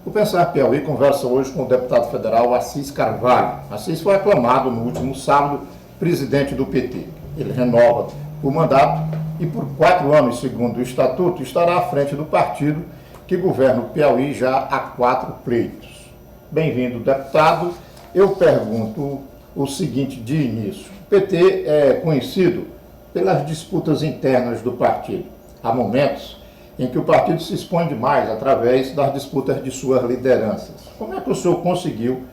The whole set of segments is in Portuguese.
O Pensar Piauí conversa hoje com o deputado federal Assis Carvalho. Assis foi aclamado no último sábado presidente do PT. Ele renova o mandato e por 4 anos, segundo o estatuto, estará à frente do partido que governa o Piauí já há 4 pleitos. Bem-vindo, deputado. Eu pergunto o seguinte de início. O PT é conhecido pelas disputas internas do partido. Há momentos em que o partido se expõe demais através das disputas de suas lideranças. Como é que o senhor conseguiu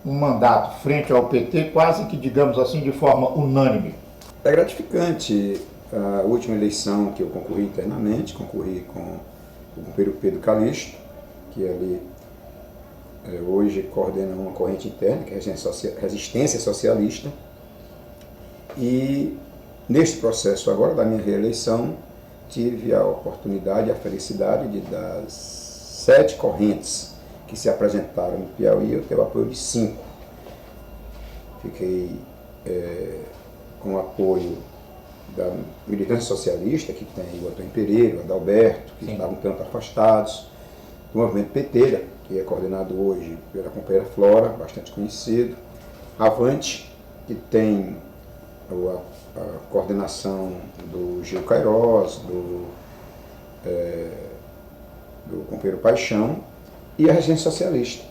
um mandato frente ao PT, quase que, digamos assim, de forma unânime? É gratificante. A última eleição que eu concorri internamente, concorri com o companheiro Pedro Calixto, que ali hoje coordena uma corrente interna, que é a Resistência Socialista. E neste processo agora da minha reeleição, tive a oportunidade e a felicidade de, das 7 correntes que se apresentaram no Piauí, eu ter o apoio de 5. Fiquei com o apoio da militância socialista, que tem o Antônio Pereira, o Adalberto, que estavam um tanto afastados, do movimento PT, que é coordenado hoje pela companheira Flora, bastante conhecido, Avante, que tem a coordenação do Gil Queiroz, do companheiro Paixão, e a Resistência Socialista,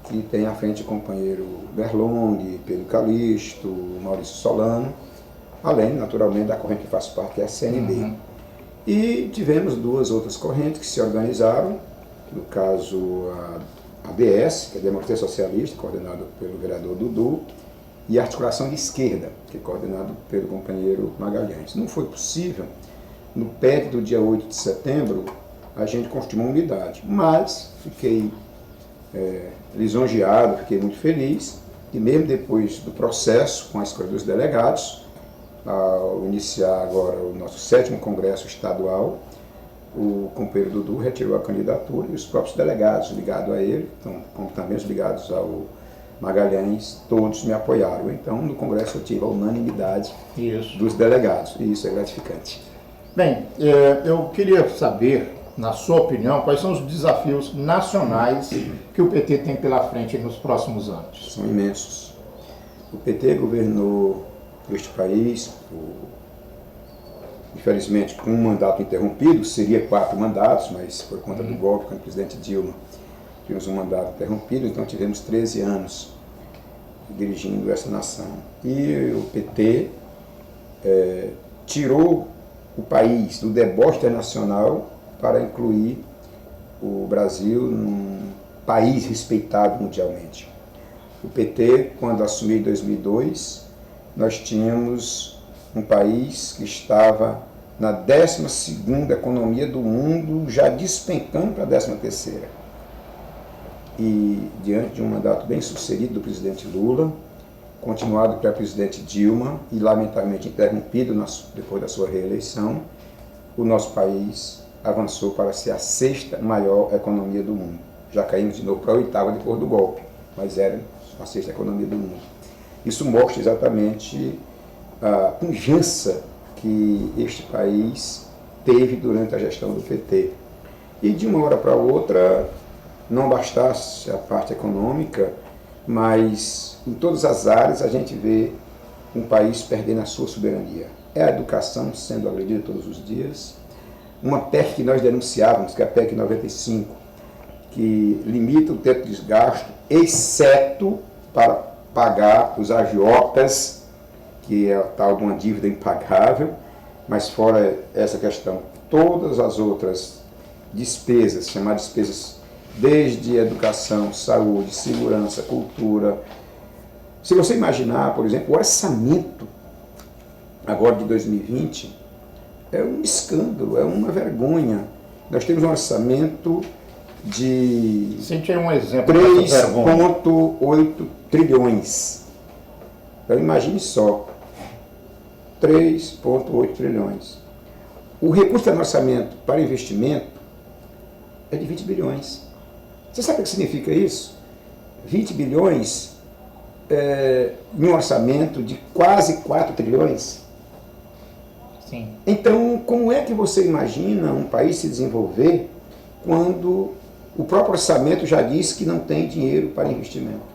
que tem à frente o companheiro Berlong, Pedro Calixto, Maurício Solano, além, naturalmente, da corrente que faz parte, que é a CNB. E tivemos 2 outras correntes que se organizaram, no caso a ADS, que é a Democracia Socialista, coordenada pelo vereador Dudu, e a Articulação de Esquerda, que é coordenado pelo companheiro Magalhães. Não foi possível, no PEC do dia 8 de setembro, a gente construir uma unidade, mas fiquei lisonjeado, fiquei muito feliz, e mesmo depois do processo com a escolha dos delegados, ao iniciar agora o nosso 7º Congresso Estadual, o companheiro Dudu retirou a candidatura e os próprios delegados ligados a ele, então, como também os ligados ao Magalhães, todos me apoiaram. Então, no Congresso eu tive a unanimidade dos delegados, e isso é gratificante. Bem, eu queria saber, na sua opinião, quais são os desafios nacionais que o PT tem pela frente nos próximos anos? São imensos. O PT governou este país, infelizmente, com um mandato interrompido, seria 4 mandatos, mas por conta do golpe com o presidente Dilma, tivemos um mandato interrompido, então tivemos 13 anos dirigindo essa nação. E o PT tirou o país do deboche internacional para incluir o Brasil num país respeitado mundialmente. O PT, quando assumiu em 2002, nós tínhamos um país que estava na 12ª economia do mundo, já despencando para a 13ª. E diante de um mandato bem sucedido do presidente Lula, continuado pela presidente Dilma e lamentavelmente interrompido depois da sua reeleição, o nosso país avançou para ser a 6ª maior economia do mundo. Já caímos de novo para a 8ª depois do golpe, mas era a 6ª economia do mundo. Isso mostra exatamente a pujança que este país teve durante a gestão do PT. E de uma hora para outra, não bastasse a parte econômica, mas em todas as áreas a gente vê um país perdendo a sua soberania. É a educação sendo agredida todos os dias. Uma PEC que nós denunciávamos, que é a PEC 95, que limita o teto de gasto, exceto para pagar os agiotas, que é a tal de uma dívida impagável, mas fora essa questão, todas as outras despesas, chamadas despesas desde educação, saúde, segurança, cultura. Se você imaginar, por exemplo, o orçamento agora de 2020 é um escândalo, é uma vergonha. Nós temos um orçamento de um exemplo 3,8 trilhões. Então imagine só, 3,8 trilhões. O recurso do orçamento para investimento é de 20 bilhões. Você sabe o que significa isso? 20 bilhões em um orçamento de quase 4 trilhões. Sim. Então, como é que você imagina um país se desenvolver quando O próprio orçamento já diz que não tem dinheiro para investimento.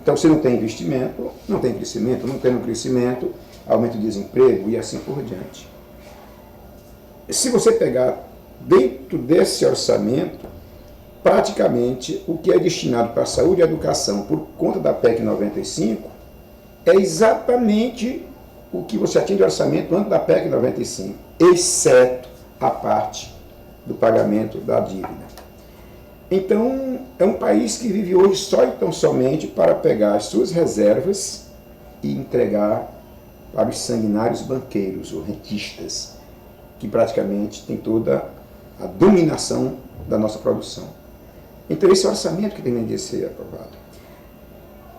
Então, se não tem investimento, não tem crescimento. Não tendo crescimento, aumenta o desemprego e assim por diante. Se você pegar dentro desse orçamento, praticamente o que é destinado para a saúde e educação por conta da PEC 95 é exatamente o que você tinha de orçamento antes da PEC 95, exceto a parte do pagamento da dívida. Então, é um país que vive hoje só e tão somente para pegar as suas reservas e entregar para os sanguinários banqueiros ou rentistas, que praticamente têm toda a dominação da nossa produção. Então, esse orçamento que tem de ser aprovado.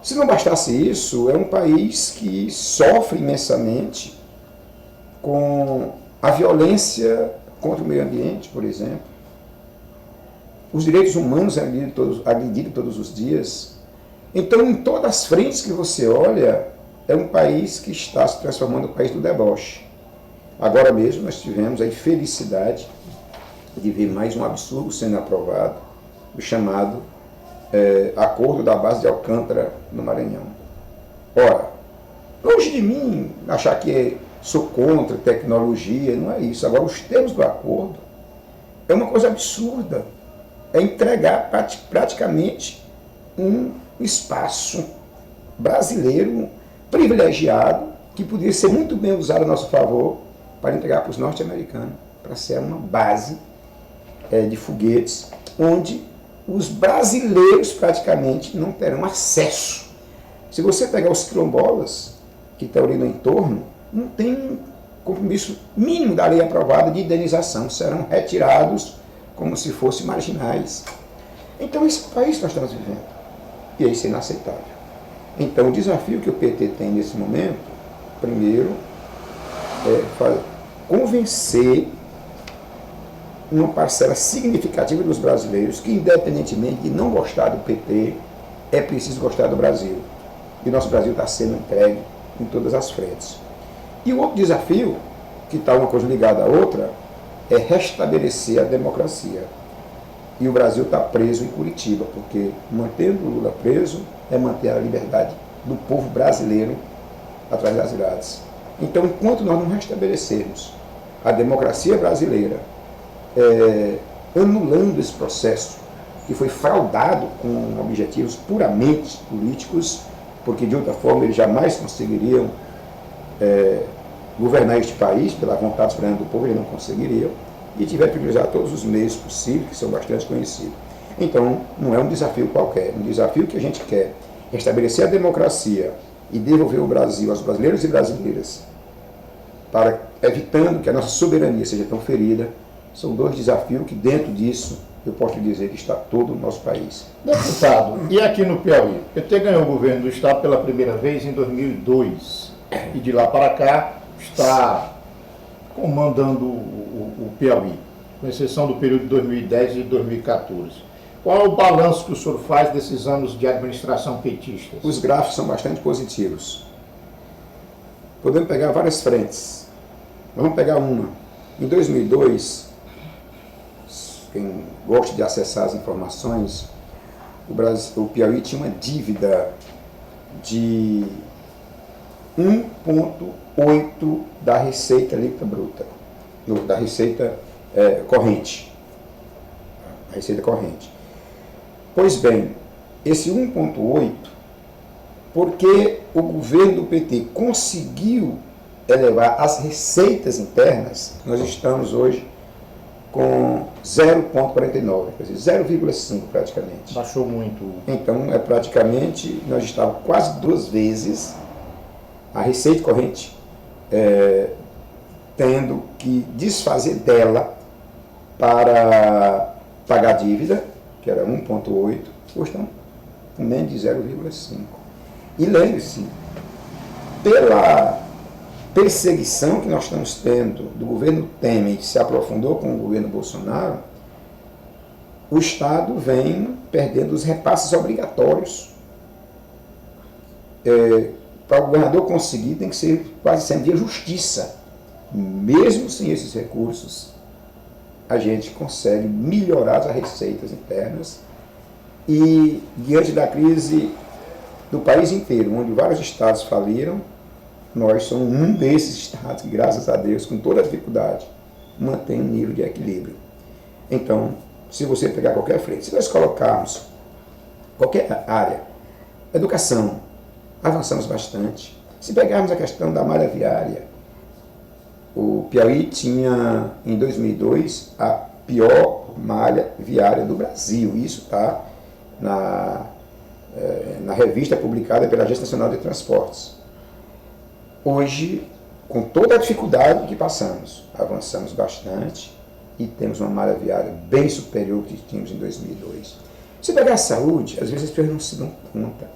Se não bastasse isso, é um país que sofre imensamente com a violência contra o meio ambiente, por exemplo. Os direitos humanos agredidos todos os dias. Então, em todas as frentes que você olha, é um país que está se transformando no país do deboche. Agora mesmo nós tivemos a infelicidade de ver mais um absurdo sendo aprovado, o chamado Acordo da Base de Alcântara no Maranhão. Ora, longe de mim achar que sou contra tecnologia, não é isso. Agora, os termos do acordo é uma coisa absurda. É entregar praticamente um espaço brasileiro privilegiado que poderia ser muito bem usado a nosso favor para entregar para os norte-americanos, para ser uma base de foguetes, onde os brasileiros praticamente não terão acesso. Se você pegar os quilombolas que estão ali no entorno, não tem um compromisso mínimo da lei aprovada de indenização, serão retirados como se fossem marginais. Então, esse país que nós estamos vivendo, e isso é inaceitável. Então, o desafio que o PT tem nesse momento, primeiro, é convencer uma parcela significativa dos brasileiros que, independentemente de não gostar do PT, é preciso gostar do Brasil. E o nosso Brasil está sendo entregue em todas as frentes. E o outro desafio, que está uma coisa ligada à outra, é restabelecer a democracia. E o Brasil está preso em Curitiba, porque mantendo o Lula preso é manter a liberdade do povo brasileiro atrás das grades. Então, enquanto nós não restabelecermos a democracia brasileira, anulando esse processo que foi fraudado com objetivos puramente políticos, porque de outra forma eles jamais conseguiriam governar este país pela vontade soberana do povo, eles não conseguiriam, e tiver que utilizar todos os meios possíveis, que são bastante conhecidos. Então, não é um desafio qualquer, um desafio que a gente quer restabelecer a democracia e devolver o Brasil aos brasileiros e brasileiras, para evitando que a nossa soberania seja tão ferida. São dois desafios que dentro disso eu posso dizer que está todo o nosso país. Deputado, e aqui no Piauí? O PT ganhou o governo do Estado pela primeira vez em 2002 e de lá para cá está comandando o Piauí, com exceção do período de 2010 e 2014. Qual é o balanço que o senhor faz desses anos de administração petista? Os gráficos são bastante positivos. Podemos pegar várias frentes. Vamos pegar uma. Em 2002, quem gosta de acessar as informações, o Piauí tinha uma dívida de 1,8 da receita líquida bruta, da receita corrente. A receita corrente. Pois bem, esse 1,8, porque o governo do PT conseguiu elevar as receitas internas, nós estamos hoje com 0,49, quer dizer, 0,5 praticamente. Baixou muito. Então, praticamente, nós estávamos quase 2 vezes a receita corrente, tendo que desfazer dela para pagar a dívida, que era 1,8, hoje estamos com menos de 0,5. E lembre-se, pela perseguição que nós estamos tendo do governo Temer, que se aprofundou com o governo Bolsonaro, o Estado vem perdendo os repasses obrigatórios. Para o governador conseguir, tem que ser quase sempre via justiça. Mesmo sem esses recursos, a gente consegue melhorar as receitas internas e, diante da crise do país inteiro, onde vários estados faliram, nós somos um desses estados que, graças a Deus, com toda a dificuldade, mantém um nível de equilíbrio. Então, se você pegar qualquer frente, se nós colocarmos qualquer área, educação, avançamos bastante. Se pegarmos a questão da malha viária, o Piauí tinha, em 2002, a pior malha viária do Brasil. Isso está na revista publicada pela Agência Nacional de Transportes. Hoje, com toda a dificuldade que passamos, avançamos bastante e temos uma malha viária bem superior ao que tínhamos em 2002. Se pegar a saúde, às vezes as pessoas não se dão conta,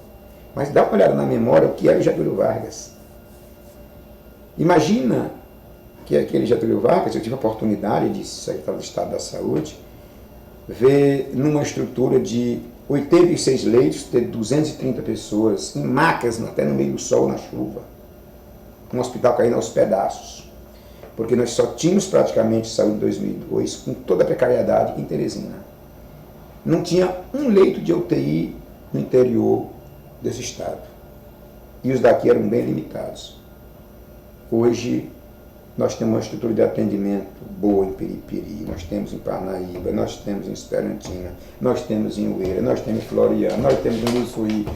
mas dá uma olhada na memória o que era o Getúlio Vargas. Imagina que aquele Getúlio Vargas, eu tive a oportunidade de ser secretário de Estado da Saúde, ver numa estrutura de 86 leitos, ter 230 pessoas, em macas, até no meio do sol, na chuva. Um hospital caindo aos pedaços. Porque nós só tínhamos praticamente saúde em 2002, com toda a precariedade, em Teresina. Não tinha um leito de UTI no interior desse estado. E os daqui eram bem limitados. Hoje, nós temos uma estrutura de atendimento boa em Periperi, nós temos em Parnaíba, nós temos em Esperantina, nós temos em Ueira, nós temos em Floriano, nós temos em Ushuaí,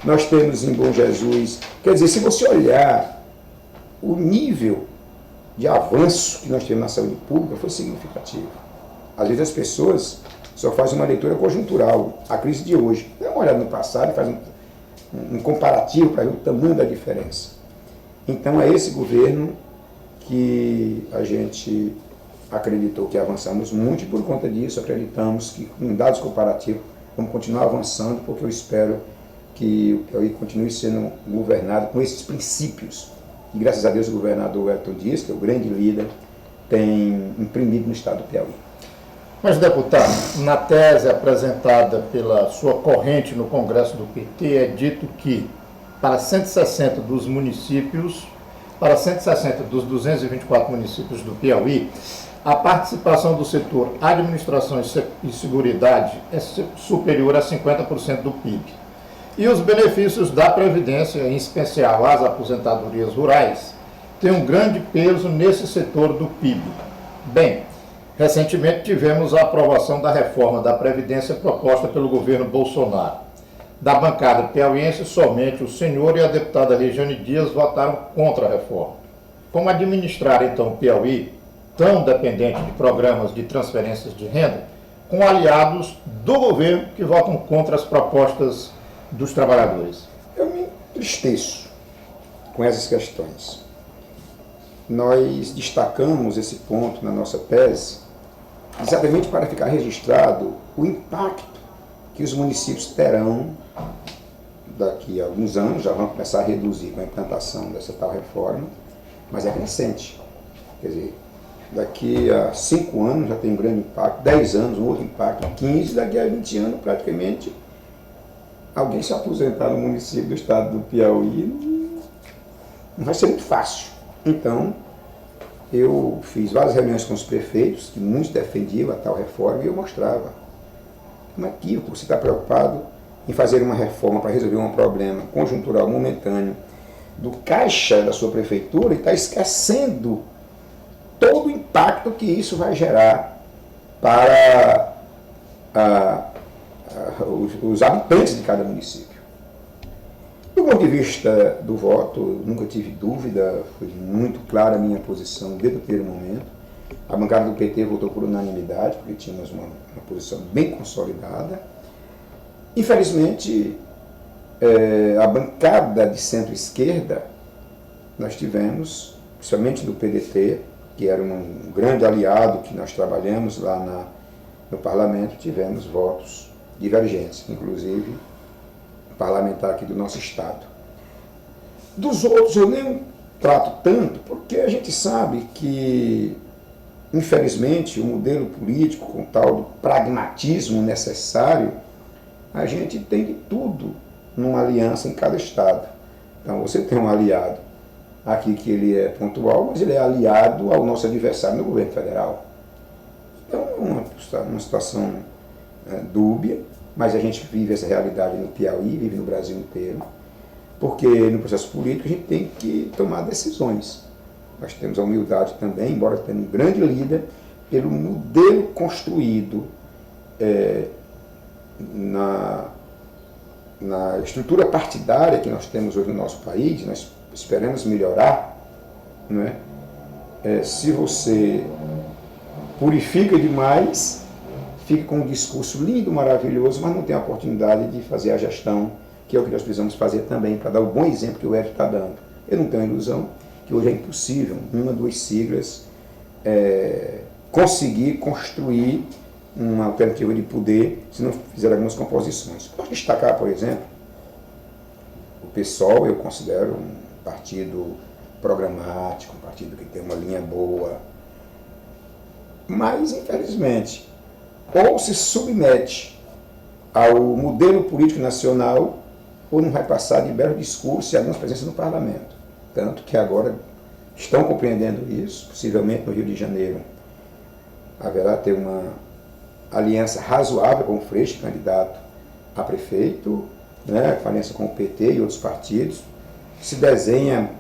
nós temos em Bom Jesus. Quer dizer, se você olhar o nível de avanço que nós tivemos na saúde pública, foi significativo. Às vezes as pessoas só fazem uma leitura conjuntural, a crise de hoje. Dá uma olhada no passado e faz um comparativo para ver o tamanho da diferença. Então é esse governo que a gente acreditou que avançamos muito e por conta disso acreditamos que com dados comparativos vamos continuar avançando, porque eu espero que o Piauí continue sendo governado com esses princípios. E graças a Deus o governador Wellington Dias, que é o grande líder, tem imprimido no estado do Piauí. Mas, deputado, na tese apresentada pela sua corrente no Congresso do PT, é dito que para 160 dos municípios, para 160 dos 224 municípios do Piauí, a participação do setor administração e seguridade é superior a 50% do PIB. E os benefícios da Previdência, em especial as aposentadorias rurais, têm um grande peso nesse setor do PIB. Bem, recentemente tivemos a aprovação da reforma da Previdência proposta pelo governo Bolsonaro. Da bancada piauiense, somente o senhor e a deputada Regiane Dias votaram contra a reforma. Como administrar, então, o Piauí, tão dependente de programas de transferências de renda, com aliados do governo que votam contra as propostas dos trabalhadores? Eu me entristeço com essas questões. Nós destacamos esse ponto na nossa tese exatamente para ficar registrado o impacto que os municípios terão daqui a alguns anos, já vão começar a reduzir com a implantação dessa tal reforma, mas é crescente. Quer dizer, daqui a 5 anos já tem um grande impacto, 10 anos um outro impacto, 15, daqui a 20 anos praticamente alguém se aposentar no município do estado do Piauí não vai ser muito fácil. Então, eu fiz várias reuniões com os prefeitos, que muitos defendiam a tal reforma, e eu mostrava como é que você está preocupado em fazer uma reforma para resolver um problema conjuntural momentâneo do caixa da sua prefeitura e está esquecendo todo o impacto que isso vai gerar para os habitantes de cada município. Do ponto de vista do voto, eu nunca tive dúvida, foi muito clara a minha posição desde o primeiro momento. A bancada do PT votou por unanimidade, porque tínhamos uma posição bem consolidada. Infelizmente, a bancada de centro-esquerda, nós tivemos, principalmente do PDT, que era um grande aliado que nós trabalhamos lá no parlamento, tivemos votos divergentes, inclusive parlamentar aqui do nosso estado. Dos outros eu nem trato tanto, porque a gente sabe que, infelizmente, o modelo político, com tal do pragmatismo necessário, a gente tem de tudo numa aliança em cada estado. Então você tem um aliado aqui que ele é pontual, mas ele é aliado ao nosso adversário no governo federal. Então uma situação dúbia, mas a gente vive essa realidade no Piauí, vive no Brasil inteiro, porque no processo político a gente tem que tomar decisões. Nós temos a humildade também, embora tenha um grande líder, pelo modelo construído na estrutura partidária que nós temos hoje no nosso país, nós esperamos melhorar, não é? Se você purifica demais, fica com um discurso lindo, maravilhoso, mas não tem a oportunidade de fazer a gestão, que é o que nós precisamos fazer também, para dar o bom exemplo que o Hélio está dando. Eu não tenho a ilusão que hoje é impossível, uma, duas siglas, conseguir construir uma alternativa de poder se não fizer algumas composições. Posso destacar, por exemplo, o PSOL, eu considero um partido programático, um partido que tem uma linha boa, mas, infelizmente, ou se submete ao modelo político nacional, ou não vai passar de belo discurso e algumas presenças no parlamento. Tanto que agora estão compreendendo isso, possivelmente no Rio de Janeiro haverá ter uma aliança razoável com o Freixo, candidato a prefeito, né, aliança com o PT e outros partidos. Se desenha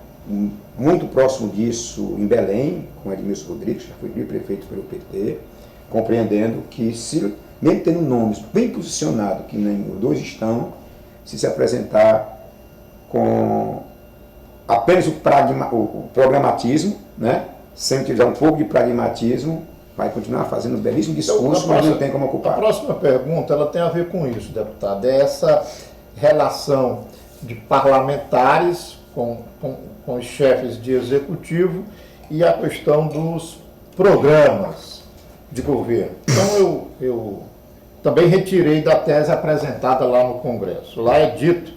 muito próximo disso em Belém, com Edmilson Rodrigues, que já foi prefeito pelo PT, compreendendo que, mesmo tendo nomes bem posicionados, que nem os dois estão, se apresentar com apenas o programatismo, né, sem utilizar um pouco de pragmatismo, vai continuar fazendo um belíssimo discurso, então, mas não tem como ocupar. A próxima pergunta ela tem a ver com isso, deputado. É essa relação de parlamentares com os chefes de executivo e a questão dos programas de governo. Então, eu também retirei da tese apresentada lá no Congresso. Lá é dito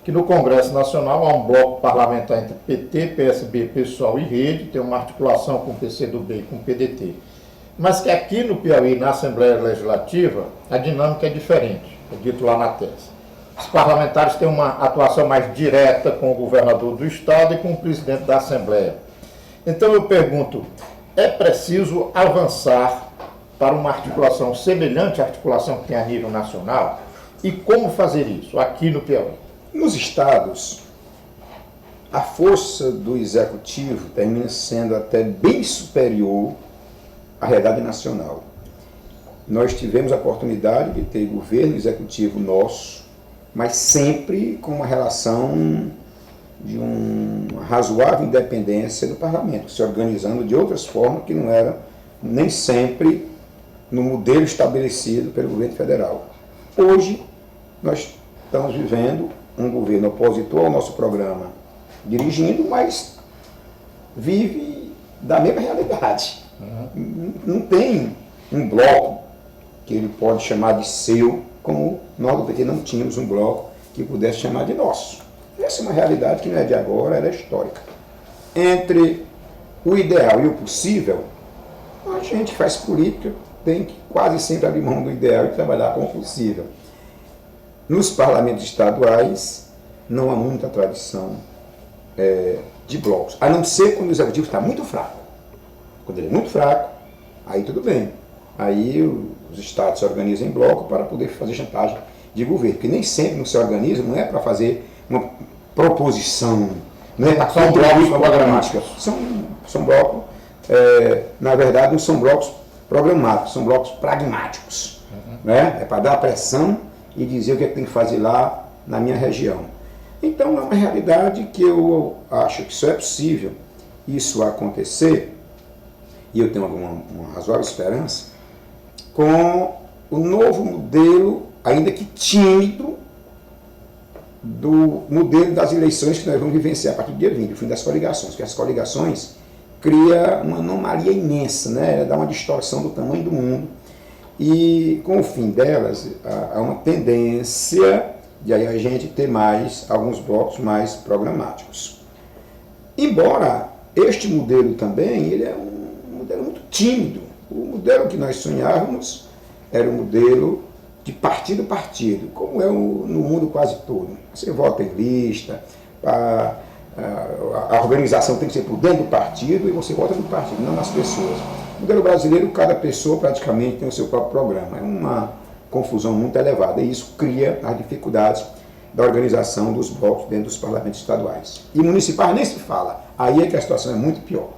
que no Congresso Nacional há um bloco parlamentar entre PT, PSB, PSOL e Rede, tem uma articulação com o PCdoB e com o PDT. Mas que aqui no Piauí, na Assembleia Legislativa, a dinâmica é diferente, é dito lá na tese. Os parlamentares têm uma atuação mais direta com o governador do Estado e com o presidente da Assembleia. Então eu pergunto, é preciso avançar para uma articulação semelhante à articulação que tem a nível nacional? E como fazer isso aqui no Piauí? Nos estados, a força do executivo termina sendo até bem superior à realidade nacional. Nós tivemos a oportunidade de ter governo executivo nosso, mas sempre com uma relação de uma razoável independência do parlamento, se organizando de outras formas que não eram nem sempre no modelo estabelecido pelo governo federal. Hoje, nós estamos vivendo um governo opositor ao nosso programa, dirigindo, mas vive da mesma realidade. Não tem um bloco que ele pode chamar de seu, como nós do PT não tínhamos um bloco que pudesse chamar de nosso. Essa é uma realidade que não é de agora, ela é histórica. Entre o ideal e o possível, a gente faz política, tem que quase sempre abrir mão do ideal e trabalhar com o possível. Nos parlamentos estaduais, não há muita tradição de blocos, a não ser quando o executivo está muito fraco. Quando ele é muito fraco, aí tudo bem. Aí os estados se organizam em bloco para poder fazer chantagem de governo, porque nem sempre no se organiza, não é para fazer uma proposição, não é para só blocos programáticos. São blocos, na verdade, não são blocos programáticos, são blocos pragmáticos. Né? É para dar pressão e dizer o que é que tem que fazer lá na minha região. Então é uma realidade que eu acho que só é possível isso acontecer, e eu tenho uma razoável esperança, com o novo modelo, ainda que tímido, do modelo das eleições que nós vamos vivenciar a partir do dia 20, o fim das coligações, porque as coligações criam uma anomalia imensa, né? Dá uma distorção do tamanho do mundo, e com o fim delas, há uma tendência de aí a gente ter alguns blocos mais programáticos. Embora este modelo também, ele é um modelo muito tímido. O modelo que nós sonhávamos era o modelo de partido a partido, como é no mundo quase todo. Você vota em lista, a organização tem que ser por dentro do partido e você vota no partido, não nas pessoas. No modelo brasileiro, cada pessoa praticamente tem o seu próprio programa. É uma confusão muito elevada e isso cria as dificuldades da organização dos blocos dentro dos parlamentos estaduais. E municipais nem se fala. Aí é que a situação é muito pior.